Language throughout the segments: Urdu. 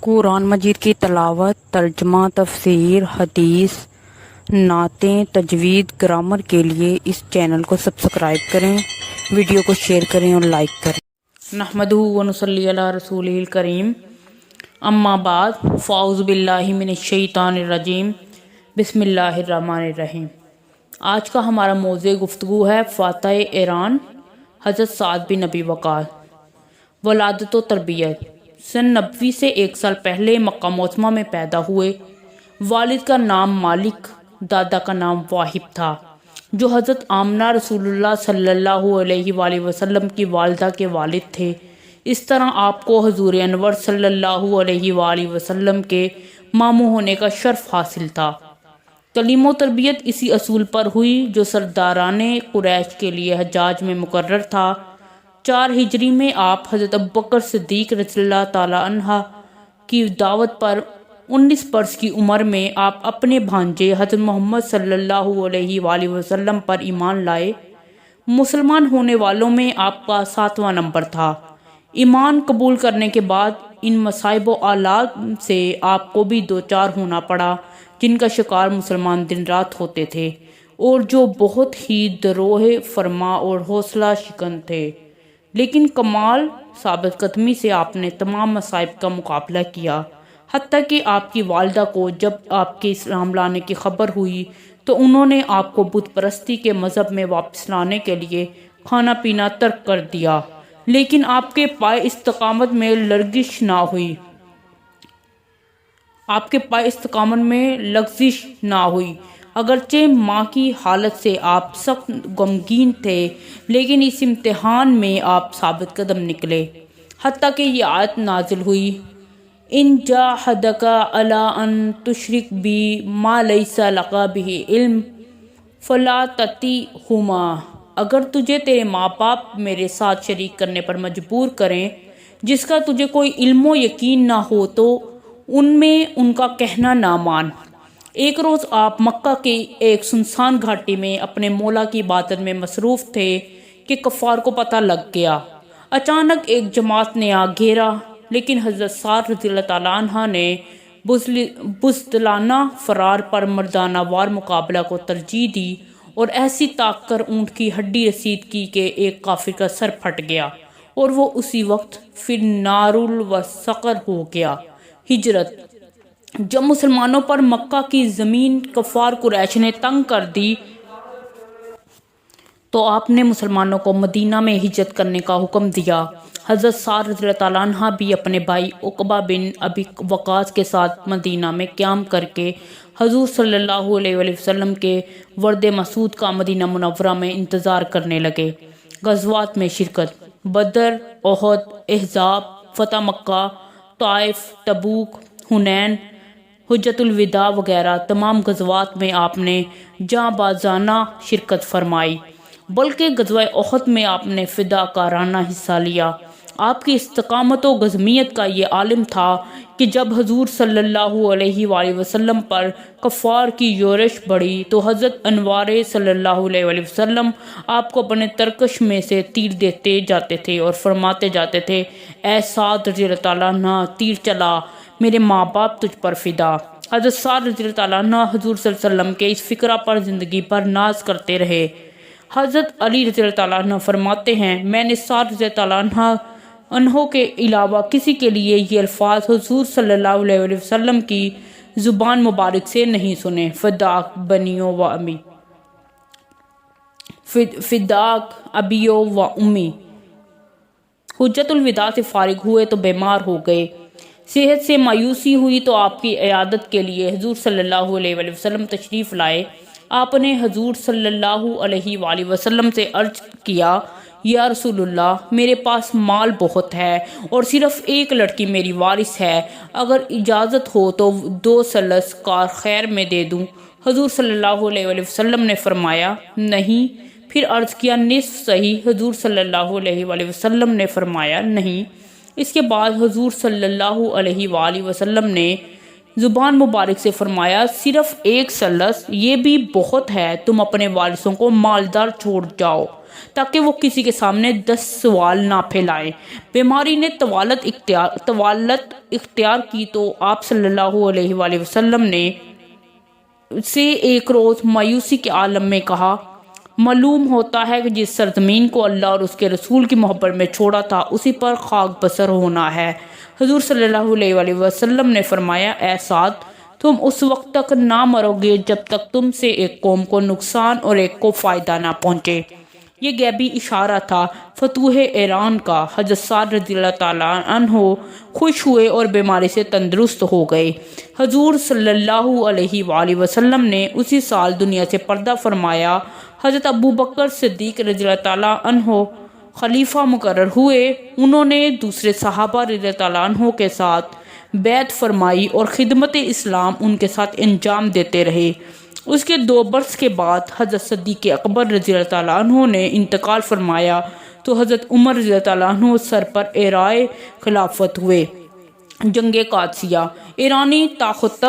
قرآن مجید کی تلاوت، ترجمہ، تفسیر، حدیث، نعتیں، تجوید، گرامر کے لیے اس چینل کو سبسکرائب کریں، ویڈیو کو شیئر کریں اور لائک کریں۔ نحمدہ و نصلی علی رسولہ الکریم، اما بعد، فاعوذ باللہ من الشیطان الرجیم، بسم اللہ الرحمن الرحیم۔ آج کا ہمارا موضوع گفتگو ہے فاتح ایران حضرت سعد بن ابی وقاص۔ ولادت و تربیت۔ سن 90 سے 1 سال پہلے مکہ معظمہ میں پیدا ہوئے۔ والد کا نام مالک، دادا کا نام واہب تھا، جو حضرت آمنہ رسول اللہ صلی اللہ علیہ وآلہ وسلم کی والدہ کے والد تھے۔ اس طرح آپ کو حضور انور صلی اللہ علیہ وآلہ وسلم کے ماموں ہونے کا شرف حاصل تھا۔ تعلیم و تربیت اسی اصول پر ہوئی جو سرداران قریش کے لیے حجاج میں مقرر تھا۔ 4 ہجری میں آپ حضرت ابوبکر صدیق رضی اللہ تعالی عنہ کی دعوت پر 19 برس کی عمر میں آپ اپنے بھانجے حضرت محمد صلی اللہ علیہ وآلہ وسلم پر ایمان لائے۔ مسلمان ہونے والوں میں آپ کا 7واں نمبر تھا۔ ایمان قبول کرنے کے بعد ان مصائب و آلات سے آپ کو بھی دوچار ہونا پڑا جن کا شکار مسلمان دن رات ہوتے تھے اور جو بہت ہی دروہ فرما اور حوصلہ شکن تھے، لیکن کمال ثابت قدمی سے آپ نے تمام مصائب کا مقابلہ کیا۔ حتیٰ کہ آپ کی والدہ کو جب آپ کے اسلام لانے کی خبر ہوئی تو انہوں نے آپ کو بت پرستی کے مذہب میں واپس لانے کے لیے کھانا پینا ترک کر دیا، لیکن آپ کے پائے استقامت میں لرزش نہ ہوئی۔ اگرچہ ماں کی حالت سے آپ سخت غمگین تھے، لیکن اس امتحان میں آپ ثابت قدم نکلے، حتیٰ کہ یہ آیت نازل ہوئی، ان جاہدک علی ان تشرک بی ما لیس لک بہ علم فلا تطیعہما۔ اگر تجھے تیرے ماں باپ میرے ساتھ شریک کرنے پر مجبور کریں جس کا تجھے کوئی علم و یقین نہ ہو تو ان میں ان کا کہنا نہ مان۔ ایک روز آپ مکہ کی ایک سنسان گھاٹی میں اپنے مولا کی عبادت میں مصروف تھے کہ کفار کو پتہ لگ گیا۔ اچانک ایک جماعت نے آ گھیرا، لیکن حضرت سعد رضی اللہ تعالیٰ عنہ نے بزدلانہ فرار پر مردانہ وار مقابلہ کو ترجیح دی اور ایسی طاق کر اونٹ کی ہڈی رسید کی کہ ایک کافر کا سر پھٹ گیا اور وہ اسی وقت فی النار والسقر ہو گیا۔ ہجرت۔ جب مسلمانوں پر مکہ کی زمین کفار قریش نے تنگ کر دی تو آپ نے مسلمانوں کو مدینہ میں ہجرت کرنے کا حکم دیا۔ حضرت سعد رضی اللہ تعالیٰ عنہ بھی اپنے بھائی عقبہ بن ابی وقاص کے ساتھ مدینہ میں قیام کر کے حضور صلی اللہ علیہ وآلہ وسلم کے ورد مسعود کا مدینہ منورہ میں انتظار کرنے لگے۔ غزوات میں شرکت۔ بدر، احد، احزاب، فتح مکہ، طائف، تبوک، حنین، حجۃ الوداع وغیرہ تمام غزوات میں آپ نے جاں بازانہ شرکت فرمائی، بلکہ غزوہ احد میں آپ نے فداکارانہ حصہ لیا۔ آپ کی استقامت و عزمیت کا یہ عالم تھا کہ جب حضور صلی اللہ علیہ وآلہ وسلم پر کفار کی یورش بڑھی تو حضرت انوار صلی اللہ علیہ وآلہ وسلم آپ کو اپنے ترکش میں سے تیر دیتے جاتے تھے اور فرماتے جاتے تھے، اے سعد رضی اللہ تعالیٰ عنہ، تیر چلا، میرے ماں باپ تجھ پر فدا۔ حضرت سعد رضی اللہ تعالیٰ عنہ حضور صلی اللہ علیہ وسلم کے اس فکرہ پر زندگی بھر ناز کرتے رہے۔ حضرت علی رضی اللہ تعالیٰ عنہ فرماتے ہیں، میں نے سعد رضی اللہ تعالیٰ عنہ کے علاوہ کسی کے لیے یہ الفاظ حضور صلی اللہ علیہ وآلہ وسلم کی زبان مبارک سے نہیں سنے، فداک بنیو و امی، فداک ابیو و امی۔ حجۃ الوداع سے فارغ ہوئے تو بیمار ہو گئے۔ صحت سے مایوسی ہوئی تو آپ کی عیادت کے لیے حضور صلی اللہ علیہ وآلہ وسلم تشریف لائے۔ آپ نے حضور صلی اللہ علیہ وآلہ وسلم سے عرض کیا، یا رسول اللہ، میرے پاس مال بہت ہے اور صرف ایک لڑکی میری وارث ہے، اگر اجازت ہو تو 2 سلس کار خیر میں دے دوں۔ حضور صلی اللہ علیہ وآلہ وسلم نے فرمایا نہیں۔ پھر عرض کیا، نصف صحیح؟ حضور صلی اللہ علیہ وآلہ وسلم نے فرمایا نہیں۔ اس کے بعد حضور صلی اللہ علیہ وآلہ وسلم نے زبان مبارک سے فرمایا، صرف 1 سلس، یہ بھی بہت ہے، تم اپنے وارثوں کو مالدار چھوڑ جاؤ۔ تاکہ وہ کسی کے سامنے 10 سوال نہ پھیلائیں۔ بیماری نے طوالت اختیار کی تو آپ صلی اللہ علیہ وآلہ وسلم نے سے ایک روز مایوسی کے عالم میں کہا، معلوم ہوتا ہے کہ جس سرزمین کو اللہ اور اس کے رسول کی محبت میں چھوڑا تھا اسی پر خاک بسر ہونا ہے۔ حضور صلی اللہ علیہ وآلہ وسلم نے فرمایا، اے سعد، تم اس وقت تک نہ مرو گے جب تک تم سے ایک قوم کو نقصان اور ایک کو فائدہ نہ پہنچے۔ یہ غیبی اشارہ تھا فتوح ایران کا۔ حضرت سعد رضی اللہ تعالیٰ عنہ خوش ہوئے اور بیماری سے تندرست ہو گئے۔ حضور صلی اللہ علیہ وآلہ وسلم نے اسی سال دنیا سے پردہ فرمایا۔ حضرت ابوبکر صدیق رضی اللہ تعالیٰ عنہ خلیفہ مقرر ہوئے۔ انہوں نے دوسرے صحابہ رضی اللہ تعالیٰ عنہ کے ساتھ بیعت فرمائی اور خدمت اسلام ان کے ساتھ انجام دیتے رہے۔ اس کے 2 برس کے بعد حضرت صدیق اکبر رضی اللہ تعالیٰ عنہ نے انتقال فرمایا تو حضرت عمر رضی اللہ تعالیٰ عنہ سر پر ایرائے خلافت ہوئے۔ جنگ قادسیہ، ایرانی طاقت،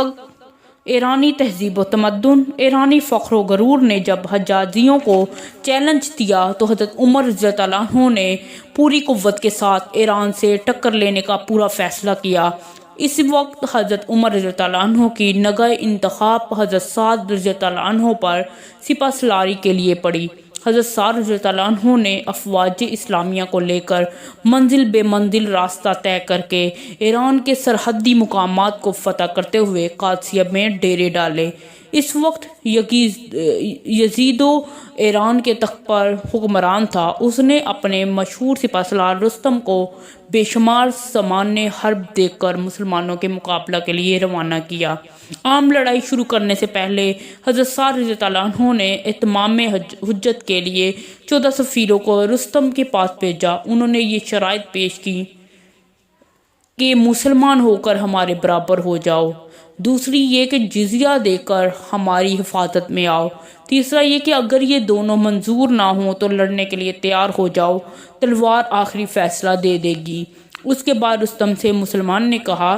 ایرانی تہذیب و تمدن، ایرانی فخر و غرور نے جب حجازیوں کو چیلنج دیا تو حضرت عمر رضی اللہ تعالیٰ عنہ نے پوری قوت کے ساتھ ایران سے ٹکر لینے کا پورا فیصلہ کیا۔ اس وقت حضرت عمر رضی اللہ تعالیٰ عنہ کی نگہ انتخاب حضرت سعد رضی اللہ تعالیٰ عنہ پر سپہ سالاری کے لیے پڑی۔ حضرت سعد رضی اللہ تعالیٰ عنہ نے افواج اسلامیہ کو لے کر منزل بے منزل راستہ طے کر کے ایران کے سرحدی مقامات کو فتح کرتے ہوئے قادسیہ میں ڈیرے ڈالے۔ اس وقت یزید ایران کے تخت پر حکمران تھا۔ اس نے اپنے مشہور سپہ سالار رستم کو بے شمار سامان حرب دے کر مسلمانوں کے مقابلہ کے لیے روانہ کیا۔ عام لڑائی شروع کرنے سے پہلے حضرت سعد رضی اللہ عنہ نے اتمام حجت کے لیے 14 سفیروں کو رستم کے پاس بھیجا۔ انہوں نے یہ شرائط پیش کی کہ مسلمان ہو کر ہمارے برابر ہو جاؤ، دوسری یہ کہ جزیہ دے کر ہماری حفاظت میں آؤ، تیسرا یہ کہ اگر یہ دونوں منظور نہ ہوں تو لڑنے کے لیے تیار ہو جاؤ، تلوار آخری فیصلہ دے دے گی۔ اس کے بعد رستم سے مسلمان نے کہا،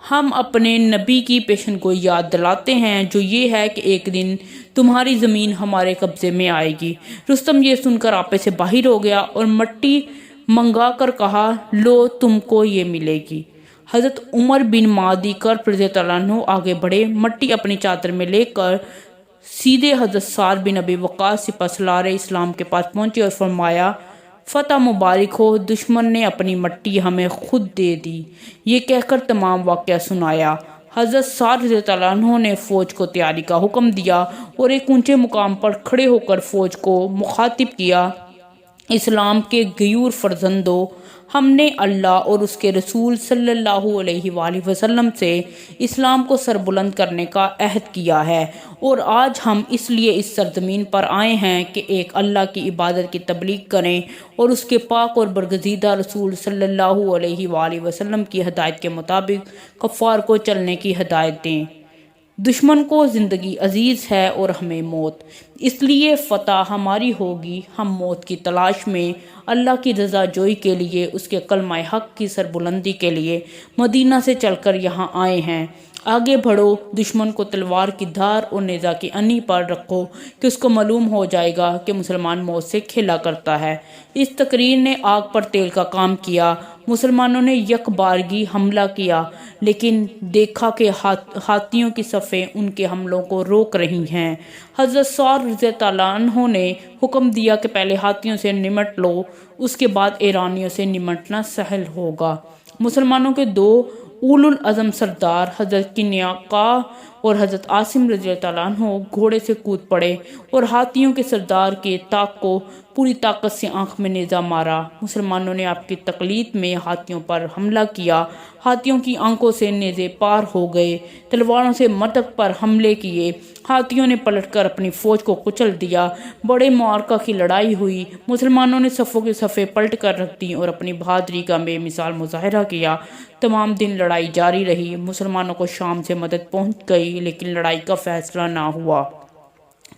ہم اپنے نبی کی پیشن کو یاد دلاتے ہیں جو یہ ہے کہ ایک دن تمہاری زمین ہمارے قبضے میں آئے گی۔ رستم یہ سن کر آپے سے باہر ہو گیا اور مٹی منگا کر کہا، لو تم کو یہ ملے گی۔ حضرت عمر بن معدی کرب رضی اللہ عنہ آگے بڑھے، مٹی اپنی چادر میں لے کر سیدھے حضرت سعد بن ابی وقاص سپہ سالار اسلام کے پاس پہنچے اور فرمایا، فتح مبارک ہو، دشمن نے اپنی مٹی ہمیں خود دے دی۔ یہ کہہ کر تمام واقعہ سنایا۔ حضرت سعد رضی اللہ عنہ نے فوج کو تیاری کا حکم دیا اور ایک اونچے مقام پر کھڑے ہو کر فوج کو مخاطب کیا، اسلام کے غیور فرزندو، ہم نے اللہ اور اس کے رسول صلی اللہ علیہ وآلہ وسلم سے اسلام کو سربلند کرنے کا عہد کیا ہے، اور آج ہم اس لیے اس سرزمین پر آئے ہیں کہ ایک اللہ کی عبادت کی تبلیغ کریں اور اس کے پاک اور برگزیدہ رسول صلی اللہ علیہ وآلہ وسلم کی ہدایت کے مطابق کفار کو چلنے کی ہدایت دیں۔ دشمن کو زندگی عزیز ہے اور ہمیں موت، اس لیے فتح ہماری ہوگی۔ ہم موت کی تلاش میں اللہ کی رضا جوئی کے لیے، اس کے کلمہ حق کی سربلندی کے لیے مدینہ سے چل کر یہاں آئے ہیں۔ آگے بڑھو، دشمن کو تلوار کی دھار اور نیزہ کی انی پر رکھو کہ اس کو معلوم ہو جائے گا کہ مسلمان موت سے کھیلا کرتا ہے۔ اس تقریر نے آگ پر تیل کا کام کیا۔ مسلمانوں نے یک بارگی حملہ کیا، لیکن دیکھا کہ ہاتھیوں کی صفیں ان کے حملوں کو روک رہی ہیں۔ حضرت سعد رضی اللہ عنہ نے حکم دیا کہ پہلے ہاتھیوں سے نمٹ لو، اس کے بعد ایرانیوں سے نمٹنا سہل ہوگا۔ مسلمانوں کے 2 اولو العزم سردار حضرت کنعقاع اور حضرت عاصم رضی اللہ عنہ گھوڑے سے کود پڑے اور ہاتھیوں کے سردار کے طاق کو پوری طاقت سے آنکھ میں نیزہ مارا۔ مسلمانوں نے آپ کی تقلید میں ہاتھیوں پر حملہ کیا۔ ہاتھیوں کی آنکھوں سے نیزے پار ہو گئے، تلواروں سے مردک پر حملے کیے۔ ہاتھیوں نے پلٹ کر اپنی فوج کو کچل دیا۔ بڑے معرکہ کی لڑائی ہوئی۔ مسلمانوں نے صفوں کی صفیں پلٹ کر رکھ دیں اور اپنی بہادری کا بے مثال مظاہرہ کیا۔ تمام دن لڑائی جاری رہی۔ مسلمانوں کو شام سے مدد پہنچ گئی، لیکن لڑائی کا فیصلہ نہ ہوا۔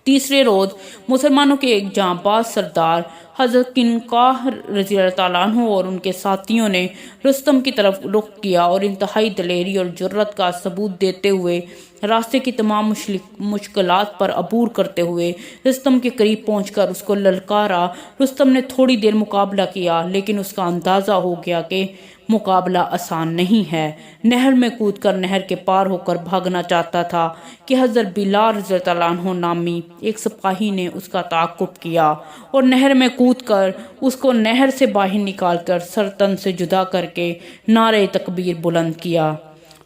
تیسرے روز مسلمانوں کے ایک جانباز سردار حضرت قینقاع رضی اللہ تعالیٰ عنہ اور ان کے ساتھیوں نے رستم کی طرف رخ کیا اور انتہائی دلیری اور جرت کا ثبوت دیتے ہوئے راستے کی تمام مشکلات پر عبور کرتے ہوئے رستم کے قریب پہنچ کر اس کو للکارا۔ رستم نے تھوڑی دیر مقابلہ کیا، لیکن اس کا اندازہ ہو گیا کہ مقابلہ آسان نہیں ہے۔ نہر میں کود کر نہر کے پار ہو کر بھاگنا چاہتا تھا کہ حضرت بلال رضی اللہ عنہ نامی ایک سپاہی نے اس کا تعاقب کیا اور نہر میں کود کر اس کو نہر سے باہر نکال کر سر تن سے جدا کر کے نعرہ تکبیر بلند کیا۔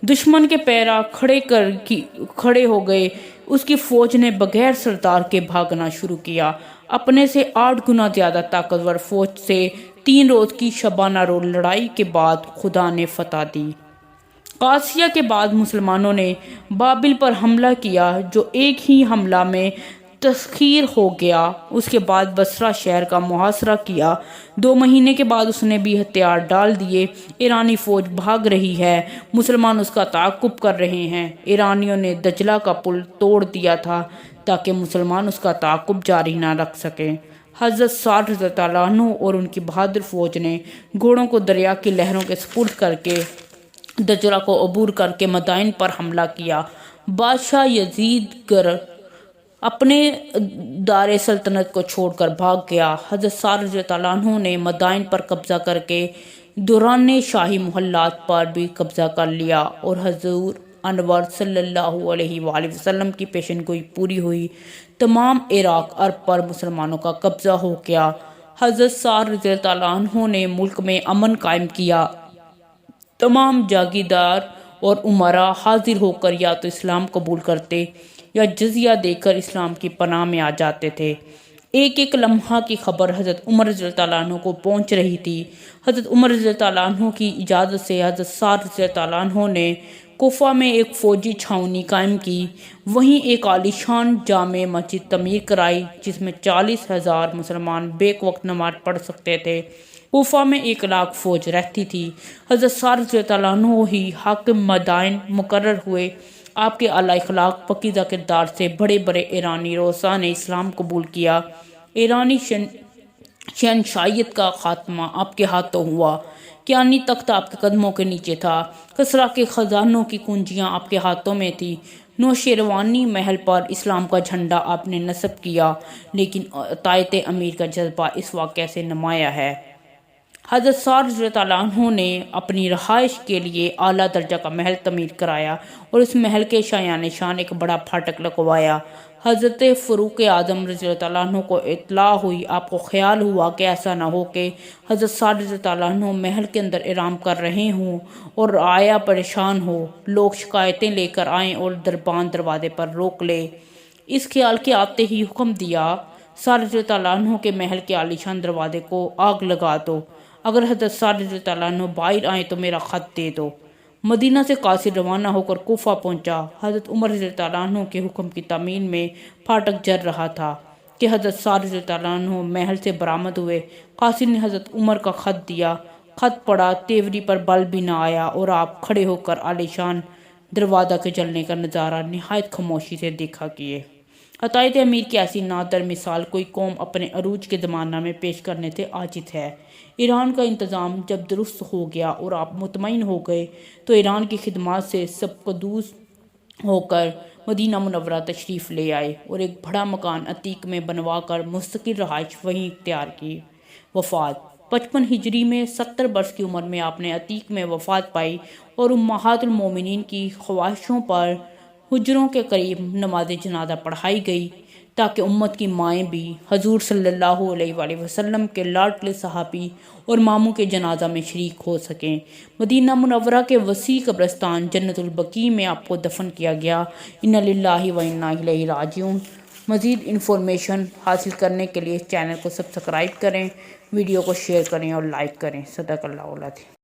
دشمن کے پیرا کھڑے ہو گئے۔ اس کی فوج نے بغیر سردار کے بھاگنا شروع کیا۔ اپنے سے 8 گنا زیادہ طاقتور فوج سے 3 روز کی شبانہ رو لڑائی کے بعد خدا نے فتح دی۔ قادسیہ کے بعد مسلمانوں نے بابل پر حملہ کیا، جو ایک ہی حملہ میں تسخیر ہو گیا۔ اس کے بعد بصرہ شہر کا محاصرہ کیا۔ 2 مہینے کے بعد اس نے بھی ہتھیار ڈال دیے۔ ایرانی فوج بھاگ رہی ہے، مسلمان اس کا تعاقب کر رہے ہیں۔ ایرانیوں نے دجلہ کا پل توڑ دیا تھا تاکہ مسلمان اس کا تعاقب جاری نہ رکھ سکیں۔ حضرت سعد رضی اللہ عنہ اور ان کی بہادر فوج نے گھوڑوں کو دریا کی لہروں کے سپرد کر کے دجلہ کو عبور کر کے مدائن پر حملہ کیا۔ بادشاہ یزید گر اپنے دار سلطنت کو چھوڑ کر بھاگ گیا۔ حضرت سعد رضی اللہ عنہ نے مدائن پر قبضہ کر کے دوران شاہی محلات پر بھی قبضہ کر لیا اور حضور انور صلی اللہ علیہ وآلہ وسلم کی پیشن گوئی پوری ہوئی۔ تمام عراق عرب پر مسلمانوں کا قبضہ ہو گیا۔ حضرت سعد رضی اللہ عنہ نے ملک میں امن قائم کیا۔ تمام جاگیردار اور امراء حاضر ہو کر یا تو اسلام قبول کرتے یا جزیہ دے کر اسلام کی پناہ میں آ جاتے تھے۔ ایک ایک لمحہ کی خبر حضرت عمر رضی اللہ عنہ کو پہنچ رہی تھی۔ حضرت عمر رضی اللہ عنہ کی اجازت سے حضرت سعد رضی اللہ عنہ نے کوفہ میں ایک فوجی چھاؤنی قائم کی، وہیں ایک عالیشان جامع مسجد تعمیر کرائی جس میں 40,000 مسلمان بیک وقت نماز پڑھ سکتے تھے۔ کوفہ میں 1 لاکھ فوج رہتی تھی۔ حضرت سعد رضی اللہ عنہ ہی حاکم مدائن مقرر ہوئے۔ آپ کے اعلیٰ اخلاق پاکیزہ کردار سے بڑے بڑے ایرانی رؤساء نے اسلام قبول کیا۔ ایرانی شہنشاہیت کا خاتمہ آپ کے ہاتھوں ہوا۔ کیانی تخت آپ کے قدموں کے نیچے تھا۔ کسریٰ کے خزانوں کی کنجیاں آپ کے ہاتھوں میں تھی۔ نوشیروانی محل پر اسلام کا جھنڈا آپ نے نصب کیا، لیکن اطاعت امیر کا جذبہ اس واقعے سے نمایاں ہے۔ حضرت سعد رضی اللہ عنہ نے اپنی رہائش کے لیے اعلیٰ درجہ کا محل تعمیر کرایا اور اس محل کے شایان شان ایک بڑا پھاٹک لگوایا۔ حضرت فاروق اعظم رضی اللہ عنہ کو اطلاع ہوئی۔ آپ کو خیال ہوا کہ ایسا نہ ہو کہ حضرت سعد رضی اللہ عنہ محل کے اندر آرام کر رہے ہوں اور رعایا پریشان ہو، لوگ شکایتیں لے کر آئیں اور دربان دروازے پر روک لے۔ اس خیال کے آتے ہی حکم دیا، سعد رضی اللہ عنہ کے محل کے عالیشان دروازے کو آگ لگا دو۔ اگر حضرت سعد رضی اللہ عنہ باہر آئیں تو میرا خط دے دو۔ مدینہ سے قاصد روانہ ہو کر کوفہ پہنچا۔ حضرت عمر رضی اللہ عنہ کے حکم کی تعمیل میں پھاٹک جل رہا تھا کہ حضرت سعد رضی اللہ عنہ محل سے برآمد ہوئے۔ قاصد نے حضرت عمر کا خط دیا۔ خط پڑا، تیوری پر بل بھی نہ آیا اور آپ کھڑے ہو کر عالیشان دروازہ کے جلنے کا نظارہ نہایت خاموشی سے دیکھا کیے۔ اطاعت امیر کی ایسی نادر مثال کوئی قوم اپنے عروج کے زمانہ میں پیش کرنے سے عاجز ہے۔ ایران کا انتظام جب درست ہو گیا اور آپ مطمئن ہو گئے تو ایران کی خدمات سے سبکدوز ہو کر مدینہ منورہ تشریف لے آئے اور ایک بڑا مکان عتیق میں بنوا کر مستقل رہائش وہیں اختیار کی۔ وفات 55 ہجری میں 70 برس کی عمر میں آپ نے عتیق میں وفات پائی اور امہات المومنین کی خواہشوں پر حجروں کے قریب نماز جنازہ پڑھائی گئی تاکہ امت کی مائیں بھی حضور صلی اللہ علیہ وآلہ وسلم کے لاڈلے صحابی اور ماموں کے جنازہ میں شریک ہو سکیں۔ مدینہ منورہ کے وسیع قبرستان جنت البقیع میں آپ کو دفن کیا گیا۔ انا للہ و انا الیہ راجعون۔ مزید انفارمیشن حاصل کرنے کے لیے چینل کو سبسکرائب کریں، ویڈیو کو شیئر کریں اور لائک کریں۔ صدق اللہ العظیم۔